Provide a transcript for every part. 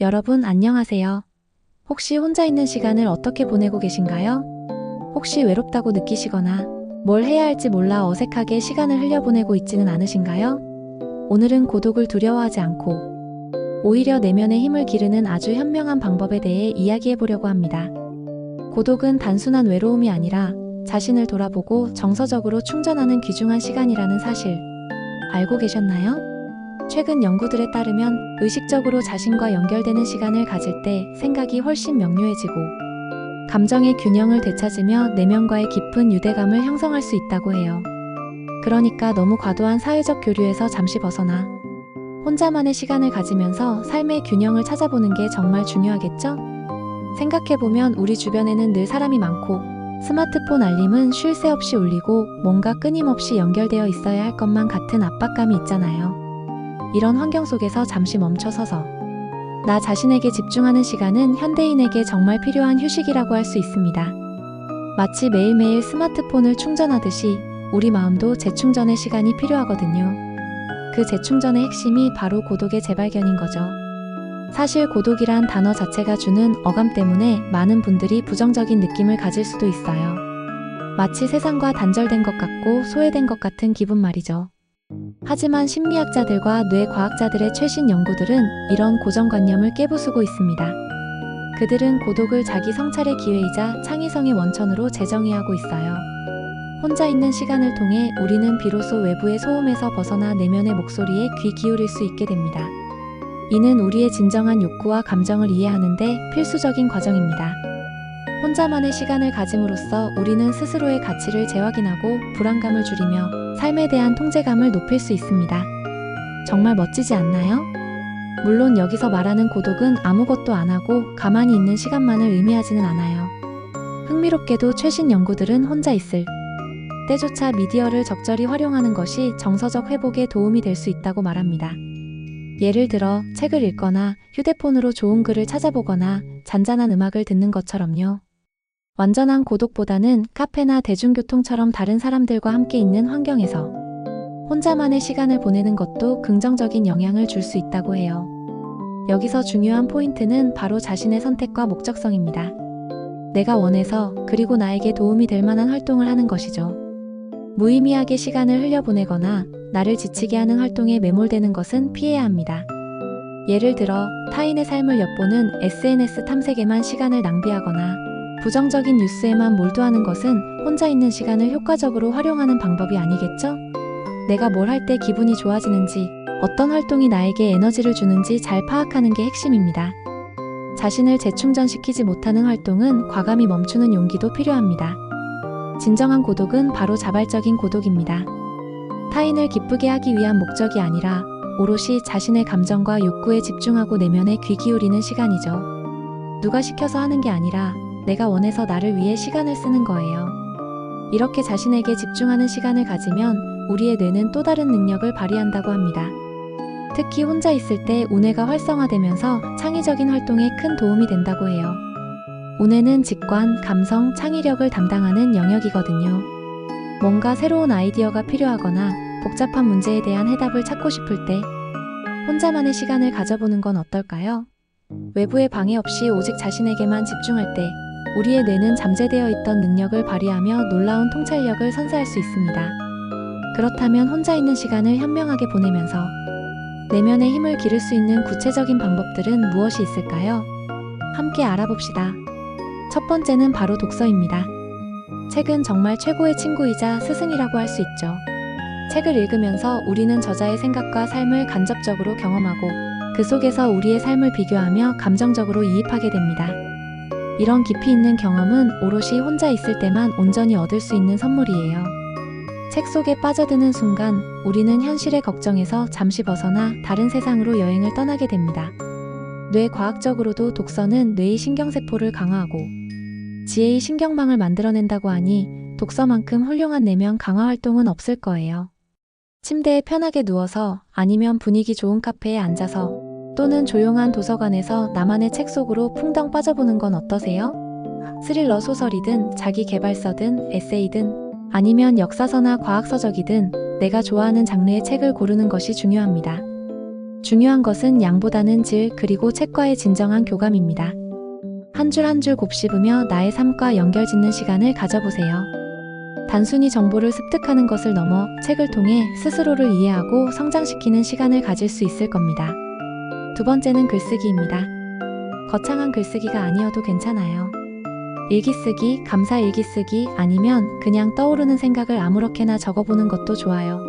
여러분 안녕하세요. 혹시 혼자 있는 시간을 어떻게 보내고 계신가요? 혹시 외롭다고 느끼시거나 뭘 해야 할지 몰라 어색하게 시간을 흘려보내고 있지는 않으신가요? 오늘은 고독을 두려워하지 않고 오히려 내면의 힘을 기르는 아주 현명한 방법에 대해 이야기해 보려고 합니다. 고독은 단순한 외로움이 아니라 자신을 돌아보고 정서적으로 충전하는 귀중한 시간이라는 사실 알고 계셨나요? 최근 연구들에 따르면 의식적으로 자신과 연결되는 시간을 가질 때 생각이 훨씬 명료해지고 감정의 균형을 되찾으며 내면과의 깊은 유대감을 형성할 수 있다고 해요. 그러니까 너무 과도한 사회적 교류에서 잠시 벗어나 혼자만의 시간을 가지면서 삶의 균형을 찾아보는 게 정말 중요하겠죠? 생각해보면 우리 주변에는 늘 사람이 많고 스마트폰 알림은 쉴 새 없이 울리고 뭔가 끊임없이 연결되어 있어야 할 것만 같은 압박감이 있잖아요. 이런 환경 속에서 잠시 멈춰서서 나 자신에게 집중하는 시간은 현대인에게 정말 필요한 휴식이라고 할 수 있습니다. 마치 매일매일 스마트폰을 충전하듯이 우리 마음도 재충전의 시간이 필요하거든요. 그 재충전의 핵심이 바로 고독의 재발견인 거죠. 사실 고독이란 단어 자체가 주는 어감 때문에 많은 분들이 부정적인 느낌을 가질 수도 있어요. 마치 세상과 단절된 것 같고 소외된 것 같은 기분 말이죠. 하지만 심리학자들과 뇌과학자들의 최신 연구들은 이런 고정관념을 깨부수고 있습니다. 그들은 고독을 자기 성찰의 기회이자 창의성의 원천으로 재정의하고 있어요. 혼자 있는 시간을 통해 우리는 비로소 외부의 소음에서 벗어나 내면의 목소리에 귀 기울일 수 있게 됩니다. 이는 우리의 진정한 욕구와 감정을 이해하는 데 필수적인 과정입니다. 혼자만의 시간을 가짐으로써 우리는 스스로의 가치를 재확인하고 불안감을 줄이며 삶에 대한 통제감을 높일 수 있습니다. 정말 멋지지 않나요? 물론 여기서 말하는 고독은 아무것도 안 하고 가만히 있는 시간만을 의미하지는 않아요. 흥미롭게도 최신 연구들은 혼자 있을 때조차 미디어를 적절히 활용하는 것이 정서적 회복에 도움이 될 수 있다고 말합니다. 예를 들어 책을 읽거나 휴대폰으로 좋은 글을 찾아보거나 잔잔한 음악을 듣는 것처럼요. 완전한 고독보다는 카페나 대중교통처럼 다른 사람들과 함께 있는 환경에서 혼자만의 시간을 보내는 것도 긍정적인 영향을 줄 수 있다고 해요. 여기서 중요한 포인트는 바로 자신의 선택과 목적성입니다. 내가 원해서 그리고 나에게 도움이 될 만한 활동을 하는 것이죠. 무의미하게 시간을 흘려보내거나 나를 지치게 하는 활동에 매몰되는 것은 피해야 합니다. 예를 들어 타인의 삶을 엿보는 SNS 탐색에만 시간을 낭비하거나 부정적인 뉴스에만 몰두하는 것은 혼자 있는 시간을 효과적으로 활용하는 방법이 아니겠죠? 내가 뭘 할 때 기분이 좋아지는지, 어떤 활동이 나에게 에너지를 주는지 잘 파악하는 게 핵심입니다. 자신을 재충전시키지 못하는 활동은 과감히 멈추는 용기도 필요합니다. 진정한 고독은 바로 자발적인 고독입니다. 타인을 기쁘게 하기 위한 목적이 아니라 오롯이 자신의 감정과 욕구에 집중하고 내면에 귀 기울이는 시간이죠. 누가 시켜서 하는 게 아니라 내가 원해서 나를 위해 시간을 쓰는 거예요. 이렇게 자신에게 집중하는 시간을 가지면 우리의 뇌는 또 다른 능력을 발휘한다고 합니다. 특히 혼자 있을 때 우뇌가 활성화되면서 창의적인 활동에 큰 도움이 된다고 해요. 우뇌는 직관, 감성, 창의력을 담당하는 영역이거든요. 뭔가 새로운 아이디어가 필요하거나 복잡한 문제에 대한 해답을 찾고 싶을 때 혼자만의 시간을 가져보는 건 어떨까요? 외부의 방해 없이 오직 자신에게만 집중할 때 우리의 뇌는 잠재되어 있던 능력을 발휘하며 놀라운 통찰력을 선사할 수 있습니다. 그렇다면 혼자 있는 시간을 현명하게 보내면서 내면의 힘을 기를 수 있는 구체적인 방법들은 무엇이 있을까요? 함께 알아봅시다. 첫 번째는 바로 독서입니다. 책은 정말 최고의 친구이자 스승이라고 할 수 있죠. 책을 읽으면서 우리는 저자의 생각과 삶을 간접적으로 경험하고 그 속에서 우리의 삶을 비교하며 감정적으로 이입하게 됩니다. 이런 깊이 있는 경험은 오롯이 혼자 있을 때만 온전히 얻을 수 있는 선물이에요. 책 속에 빠져드는 순간 우리는 현실의 걱정에서 잠시 벗어나 다른 세상으로 여행을 떠나게 됩니다. 뇌과학적으로도 독서는 뇌의 신경세포를 강화하고 지혜의 신경망을 만들어낸다고 하니 독서만큼 훌륭한 내면 강화 활동은 없을 거예요. 침대에 편하게 누워서 아니면 분위기 좋은 카페에 앉아서 또는 조용한 도서관에서 나만의 책 속으로 풍덩 빠져보는 건 어떠세요? 스릴러 소설이든 자기계발서든 에세이든 아니면 역사서나 과학서적이든 내가 좋아하는 장르의 책을 고르는 것이 중요합니다. 중요한 것은 양보다는 질, 그리고 책과의 진정한 교감입니다. 한 줄 한 줄 곱씹으며 나의 삶과 연결 짓는 시간을 가져보세요. 단순히 정보를 습득하는 것을 넘어 책을 통해 스스로를 이해하고 성장시키는 시간을 가질 수 있을 겁니다. 두 번째는 글쓰기입니다. 거창한 글쓰기가 아니어도 괜찮아요. 일기 쓰기, 감사 일기 쓰기, 아니면 그냥 떠오르는 생각을 아무렇게나 적어보는 것도 좋아요.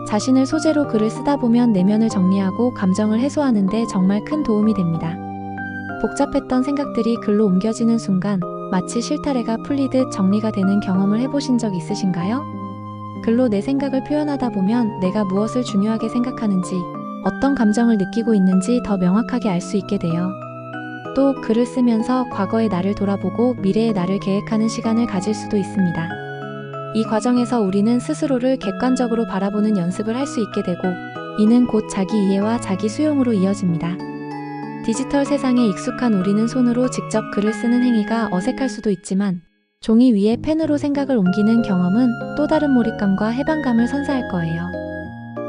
자신을 소재로 글을 쓰다 보면 내면을 정리하고 감정을 해소하는 데 정말 큰 도움이 됩니다. 복잡했던 생각들이 글로 옮겨지는 순간 마치 실타래가 풀리듯 정리가 되는 경험을 해보신 적 있으신가요? 글로 내 생각을 표현하다 보면 내가 무엇을 중요하게 생각하는지, 어떤 감정을 느끼고 있는지 더 명확하게 알 수 있게 돼요. 또 글을 쓰면서 과거의 나를 돌아보고 미래의 나를 계획하는 시간을 가질 수도 있습니다. 이 과정에서 우리는 스스로를 객관적으로 바라보는 연습을 할 수 있게 되고, 이는 곧 자기 이해와 자기 수용으로 이어집니다. 디지털 세상에 익숙한 우리는 손으로 직접 글을 쓰는 행위가 어색할 수도 있지만, 종이 위에 펜으로 생각을 옮기는 경험은 또 다른 몰입감과 해방감을 선사할 거예요.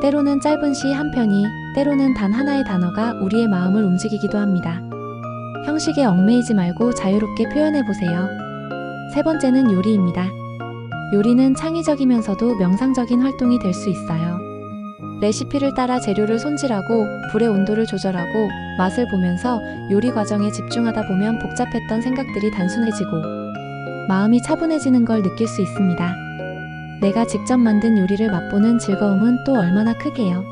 때로는 짧은 시 한 편이, 때로는 단 하나의 단어가 우리의 마음을 움직이기도 합니다. 형식에 얽매이지 말고 자유롭게 표현해보세요. 세 번째는 요리입니다. 요리는 창의적이면서도 명상적인 활동이 될 수 있어요. 레시피를 따라 재료를 손질하고 불의 온도를 조절하고 맛을 보면서 요리 과정에 집중하다 보면 복잡했던 생각들이 단순해지고 마음이 차분해지는 걸 느낄 수 있습니다. 내가 직접 만든 요리를 맛보는 즐거움은 또 얼마나 크게요.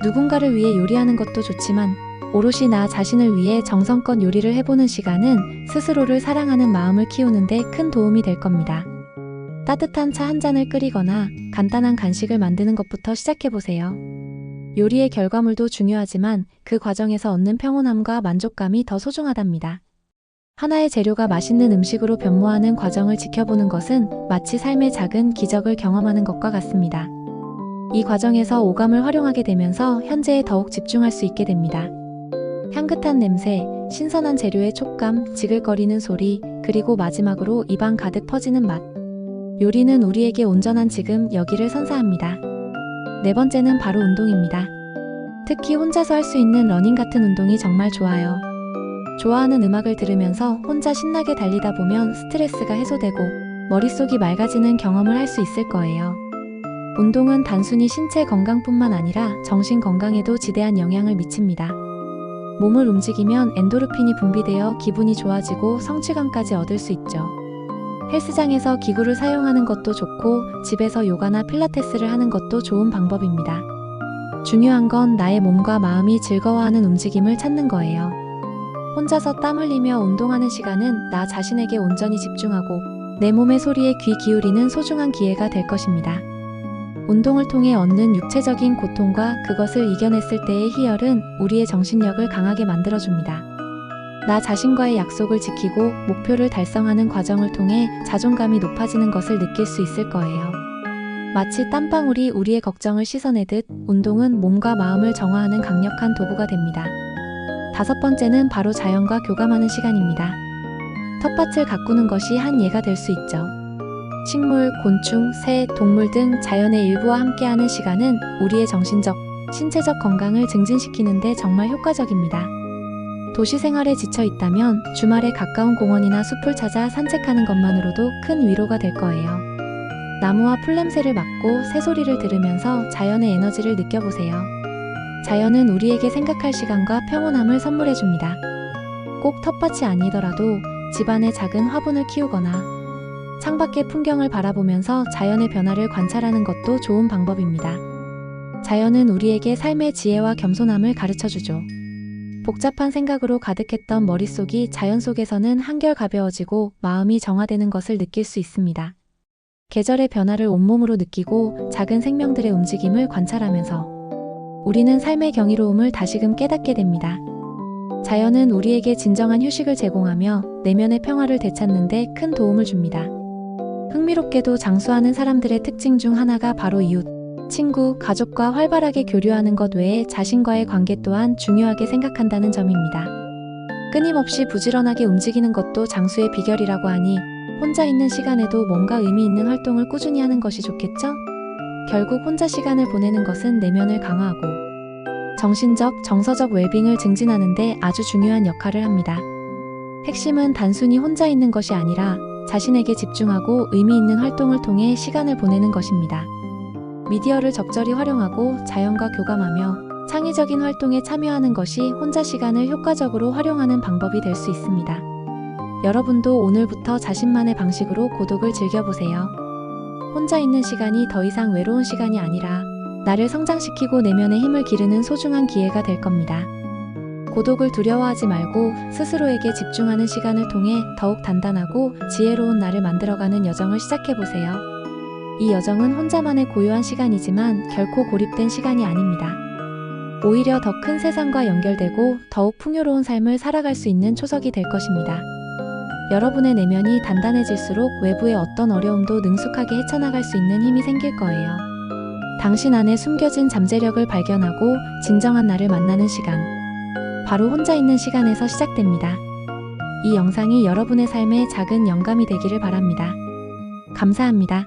누군가를 위해 요리하는 것도 좋지만 오롯이 나 자신을 위해 정성껏 요리를 해보는 시간은 스스로를 사랑하는 마음을 키우는 데 큰 도움이 될 겁니다. 따뜻한 차 한 잔을 끓이거나 간단한 간식을 만드는 것부터 시작해보세요. 요리의 결과물도 중요하지만 그 과정에서 얻는 평온함과 만족감이 더 소중하답니다. 하나의 재료가 맛있는 음식으로 변모하는 과정을 지켜보는 것은 마치 삶의 작은 기적을 경험하는 것과 같습니다. 이 과정에서 오감을 활용하게 되면서 현재에 더욱 집중할 수 있게 됩니다. 향긋한 냄새, 신선한 재료의 촉감, 지글거리는 소리, 그리고 마지막으로 입안 가득 퍼지는 맛. 요리는 우리에게 온전한 지금, 여기를 선사합니다. 네 번째는 바로 운동입니다. 특히 혼자서 할 수 있는 러닝 같은 운동이 정말 좋아요. 좋아하는 음악을 들으면서 혼자 신나게 달리다 보면 스트레스가 해소되고 머릿속이 맑아지는 경험을 할 수 있을 거예요. 운동은 단순히 신체 건강뿐만 아니라 정신 건강에도 지대한 영향을 미칩니다. 몸을 움직이면 엔도르핀이 분비되어 기분이 좋아지고 성취감까지 얻을 수 있죠. 헬스장에서 기구를 사용하는 것도 좋고 집에서 요가나 필라테스를 하는 것도 좋은 방법입니다. 중요한 건 나의 몸과 마음이 즐거워하는 움직임을 찾는 거예요. 혼자서 땀 흘리며 운동하는 시간은 나 자신에게 온전히 집중하고 내 몸의 소리에 귀 기울이는 소중한 기회가 될 것입니다. 운동을 통해 얻는 육체적인 고통과 그것을 이겨냈을 때의 희열은 우리의 정신력을 강하게 만들어줍니다. 나 자신과의 약속을 지키고 목표를 달성하는 과정을 통해 자존감이 높아지는 것을 느낄 수 있을 거예요. 마치 땀방울이 우리의 걱정을 씻어내듯 운동은 몸과 마음을 정화하는 강력한 도구가 됩니다. 다섯 번째는 바로 자연과 교감하는 시간입니다. 텃밭을 가꾸는 것이 한 예가 될 수 있죠. 식물, 곤충, 새, 동물 등 자연의 일부와 함께하는 시간은 우리의 정신적, 신체적 건강을 증진시키는 데 정말 효과적입니다. 도시 생활에 지쳐 있다면 주말에 가까운 공원이나 숲을 찾아 산책하는 것만으로도 큰 위로가 될 거예요. 나무와 풀냄새를 맡고 새소리를 들으면서 자연의 에너지를 느껴보세요. 자연은 우리에게 생각할 시간과 평온함을 선물해줍니다. 꼭 텃밭이 아니더라도 집안에 작은 화분을 키우거나 창밖의 풍경을 바라보면서 자연의 변화를 관찰하는 것도 좋은 방법입니다. 자연은 우리에게 삶의 지혜와 겸손함을 가르쳐주죠. 복잡한 생각으로 가득했던 머릿속이 자연 속에서는 한결 가벼워지고 마음이 정화되는 것을 느낄 수 있습니다. 계절의 변화를 온몸으로 느끼고 작은 생명들의 움직임을 관찰하면서 우리는 삶의 경이로움을 다시금 깨닫게 됩니다. 자연은 우리에게 진정한 휴식을 제공하며 내면의 평화를 되찾는 데 큰 도움을 줍니다. 흥미롭게도 장수하는 사람들의 특징 중 하나가 바로 이웃, 친구, 가족과 활발하게 교류하는 것 외에 자신과의 관계 또한 중요하게 생각한다는 점입니다. 끊임없이 부지런하게 움직이는 것도 장수의 비결이라고 하니 혼자 있는 시간에도 뭔가 의미 있는 활동을 꾸준히 하는 것이 좋겠죠? 결국 혼자 시간을 보내는 것은 내면을 강화하고 정신적, 정서적 웰빙을 증진하는 데 아주 중요한 역할을 합니다. 핵심은 단순히 혼자 있는 것이 아니라 자신에게 집중하고 의미 있는 활동을 통해 시간을 보내는 것입니다. 미디어를 적절히 활용하고 자연과 교감하며 창의적인 활동에 참여하는 것이 혼자 시간을 효과적으로 활용하는 방법이 될 수 있습니다. 여러분도 오늘부터 자신만의 방식으로 고독을 즐겨보세요. 혼자 있는 시간이 더 이상 외로운 시간이 아니라 나를 성장시키고 내면의 힘을 기르는 소중한 기회가 될 겁니다. 고독을 두려워하지 말고 스스로에게 집중하는 시간을 통해 더욱 단단하고 지혜로운 나를 만들어가는 여정을 시작해보세요. 이 여정은 혼자만의 고요한 시간이지만 결코 고립된 시간이 아닙니다. 오히려 더 큰 세상과 연결되고 더욱 풍요로운 삶을 살아갈 수 있는 초석이 될 것입니다. 여러분의 내면이 단단해질수록 외부의 어떤 어려움도 능숙하게 헤쳐나갈 수 있는 힘이 생길 거예요. 당신 안에 숨겨진 잠재력을 발견하고 진정한 나를 만나는 시간. 바로 혼자 있는 시간에서 시작됩니다. 이 영상이 여러분의 삶에 작은 영감이 되기를 바랍니다. 감사합니다.